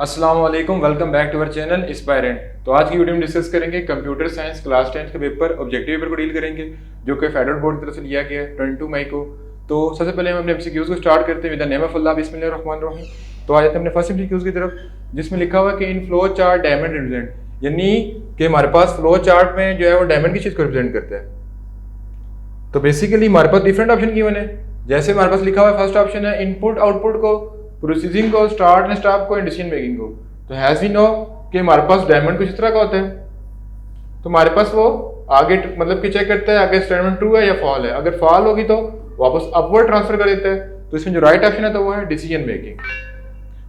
अस्सलाम वालेकुम, welcome back to our channel Inspirant. तो आज की वीडियो में डिस्कस करेंगे कंप्यूटर साइंस क्लास 10 के पेपर ऑब्जेक्टिव पेपर को डील करेंगे, जो कि फेडरल बोर्ड की तरफ से लिया गया है 22 मई को। तो सबसे पहले हम अपने एमसीक्यूज को स्टार्ट करते हैं विद द नेम ऑफ अल्लाह, बिस्मिल्लाहिर्रहमानिर्रहीम। तो आ जाते हैं अपने फर्स्ट एमसीक्यूज की तरफ, जिसमें लिखा हुआ है कि इन फ्लो चार्ट डायमंड रिप्रेजेंट, यानी कि हमारे पास फ्लो चार्ट में जो है वो डायमंड की चीज़ को रिप्रेजेंट करता है। तो बेसिकली हमारे पास डिफरेंट ऑप्शन गिवन है। जैसे हमारे पास लिखा हुआ है फर्स्ट ऑप्शन है इनपुट आउटपुट को, प्रोसेसिंग को, स्टार्ट एंड स्टॉप को, डिसीजन मेकिंग को। तो हैज वी नो कि हमारे पास डायमंड कुछ इस तरह का होता है। तो हमारे पास वो आगे मतलब कि चेक करता है आगे स्टेटमेंट ट्रू है या फॉल है। अगर फॉल होगी तो वापस अपवर्ड ट्रांसफर कर देता है। तो इसमें जो राइट ऑप्शन है तो वो है डिसीजन मेकिंग।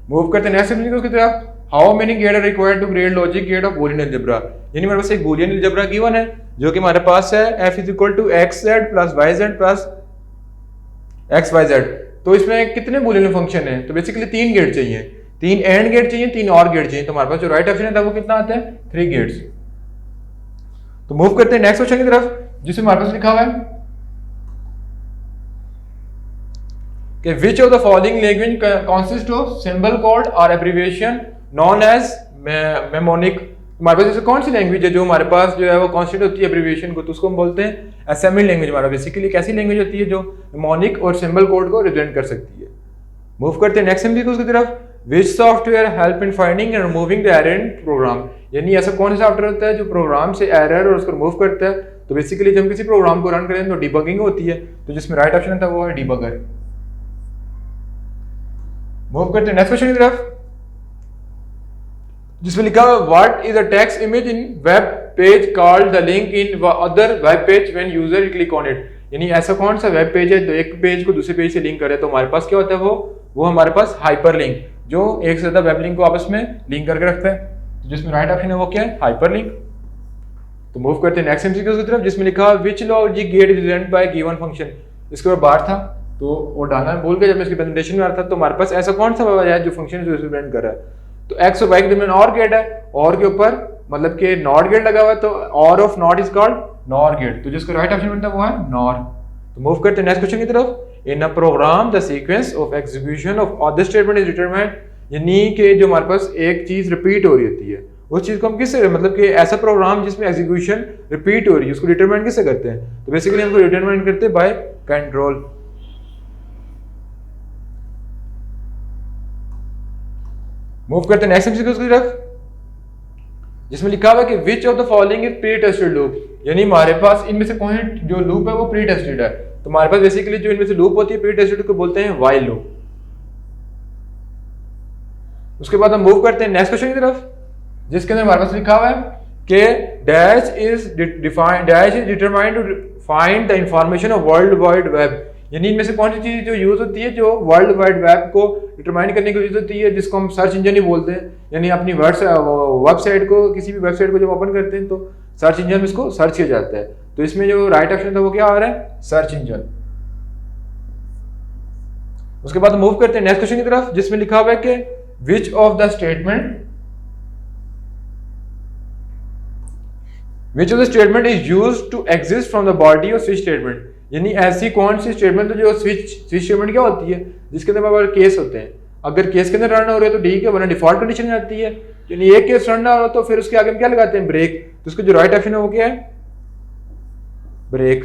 मूव करते हैं नेक्स्ट एग्जांपल की तरफ। How many gate are required to create logic gate of Boolean algebra, यानी हमारे पास एक बूलियन अलजेब्रा गिवन है जो कि हमारे पास है f = xz + yz + xyz। तो इसमें कितने बूलियन फंक्शन है? तो बेसिकली 3 गेट चाहिए, 3 एंड गेट चाहिए, 3 और गेट चाहिए। तो हमारे पास जो राइट ऑप्शन है वो कितना आता है? 3 गेट्स। तो मूव करते हैं नेक्स्ट क्वेश्चन की तरफ, जिसमें हमारे पास लिखा हुआ है कि which of the following language consist of symbol code और एब्रिविएशन नोन एज मेमोनिक। हमारे पास जैसे कौन सी लैंग्वेज है जो हमारे पास जो है वो कॉन्स्टिट्यूट होती है एब्रिविएशन को, तो उसको हम बोलते हैं असेंबली लैंग्वेज। हमारा बेसिकली एक ऐसी लैंग्वेज होती है जो मेमोनिक और सिंबल कोड को रिप्रेजेंट कर सकती है। मूव करते हैं नेक्स्ट एमसीक्यू की तरफ। Which software help in finding and removing the error in program, यानी ऐसा कौन सा सॉफ्टवेयर होता है जो प्रोग्राम से एरर और उसको रिमूव करता है। तो बेसिकली जब हम किसी प्रोग्राम को रन करें तो डिबगिंग होती है, तो जिसमें राइट ऑप्शन होता है वो है डिबगर। मूव करते हैं नेक्स्ट क्वेश्चन की तरफ, जिसमें लिखा हुआ what is a text image in web page called the link in other web page when user click on it, यानी ऐसा कौन सा वेब पेज है जो एक पेज को दूसरे पेज से लिंक करे। तो हमारे पास क्या होता है वो हमारे पास हाइपर लिंक, जो एक से ज्यादा वेब लिंक को आपस में लिंक करके रखता है। तो जिसमें राइट ऑप्शन है वो क्या है? Hyper link. तो मूव करते हैं नेक्स्ट एमसीक्यू की तरफ, जिसमें लिखा है which logic gate is represented by given function. इसके ऊपर बार था तो वो डालना भूल गए जब मैं इसकी प्रेजेंटेशन में आ रहा था। तो हमारे पास ऐसा कौन सा है जो फंक्शन रिप्रेजेंट कर रहा है? तो एक्स और वाई के दरमियान और गेट है, और के ऊपर मतलब कि नॉट गेट लगा हुआ है, तो or of not is called nor gate. तो जिसका राइट ऑप्शन बनता है वो है नॉर। तो मूव करते हैं नेक्स्ट क्वेश्चन की तरफ। In a program the sequence of execution of other statement is determined, यानी कि जो हमारे पास एक चीज रिपीट हो रही होती है उस चीज को हम किससे मतलब कि ऐसा प्रोग्राम जिसमें एग्जीक्यूशन रिपीट हो रही है उसको डिटरमाइन किससे करते हैं? तो बेसिकली हमको डिटरमाइन करते हैं बाय कंट्रोल। मूव करते हैं नेक्स्ट एमसीक्यू की तरफ, जिसमें लिखा हुआ है कि which of the following is pre tested loop, यानी हमारे पास इनमें से कौन जो लूप है वो प्री टेस्टेड है। तो हमारे पास बेसिकली जो इनमें से लूप होती है प्री टेस्टेड को बोलते हैं व्हाइल लूप। उसके बाद हम मूव करते हैं नेक्स्ट क्वेश्चन की तरफ, जिसके अंदर हमारे पास लिखा हुआ है कि dash is determined to find the information of world wide web, यानी इनमें से कौन सी चीज जो यूज होती है जो वर्ल्ड वाइड वेब को डिटरमाइन करने के लिए यूज होती है, जिसको हम सर्च इंजन ही बोलते हैं। यानी अपनी वेबसाइट को किसी भी वेबसाइट को जब ओपन करते हैं तो सर्च इंजन में इसको सर्च किया जाता है। तो इसमें जो राइट ऑप्शन था वो क्या आ रहा है? Search engine. उसके बाद मूव करते हैं नेक्स्ट क्वेश्चन की तरफ, जिसमें लिखा हुआ है कि which of the statement is used to exist from the body of switch statement, यानी ऐसी कौन सी स्टेटमेंट है जो स्विच स्टेटमेंट क्या होती है जिसके अंदर हमारे केस होते हैं। अगर केस के अंदर रन हो रहे हैं तो ठीक है, वरना डिफॉल्ट कंडीशन आती है। यानी एक केस रन ना हो तो फिर उसके आगे हम क्या लगाते हैं? ब्रेक। तो उसका जो राइट ऑप्शन है वो क्या है? ब्रेक।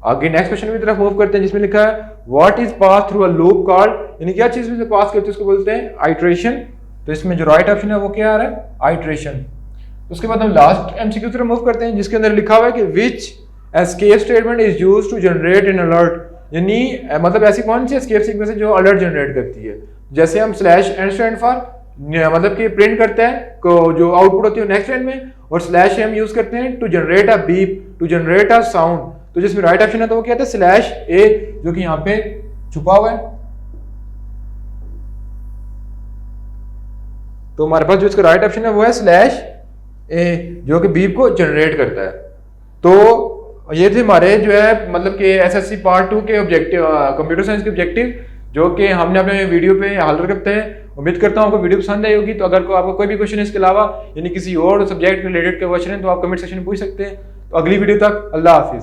आगे नेक्स्ट क्वेश्चन की तरफ मूव करते हैं, जिसमें लिखा है what is pass through a loop called, यानी क्या चीज में पास करते हैं उसको बोलते हैं आइट्रेशन। तो इसमें जो राइट ऑप्शन है वो क्या आ रहा है? आइट्रेशन। उसके बाद हम लास्ट एमसीक्यू की तरफ मूव करते हैं, जिसके अंदर लिखा हुआ है कि which escape statement is used to generate an alert, यानी मतलब ऐसी कौन सी एस्केप सीक्वेंस है जो अलर्ट जनरेट करती है। जैसे हम /n स्टैंड फॉर मतलब कि प्रिंट करते हैं को जो आउटपुट होती है नेक्स्ट लाइन में, और /m यूज करते हैं to generate a beep, to generate a sound. तो जिसमें राइट ऑप्शन है तो वो क्या है? /a, जो कि यहाँ पे छुपा हुआ है। तो हमारे पास जो इसका राइट ऑप्शन है वो है /a, जो कि बीप को जनरेट करता है। तो ये थे हमारे जो है मतलब कि एसएससी पार्ट 2 के ऑब्जेक्टिव, कंप्यूटर साइंस के ऑब्जेक्टिव, जो कि हमने अपने वीडियो पे हल करते हैं। उम्मीद करता हूँ आपको वीडियो पसंद आई होगी। तो अगर आपको कोई भी क्वेश्चन है इसके अलावा यानी किसी और सब्जेक्ट रिलेटेड के क्वेश्चन है तो आप कमेंट सेक्शन में पूछ सकते हैं। तो अगली वीडियो तक अल्लाह हाफिज।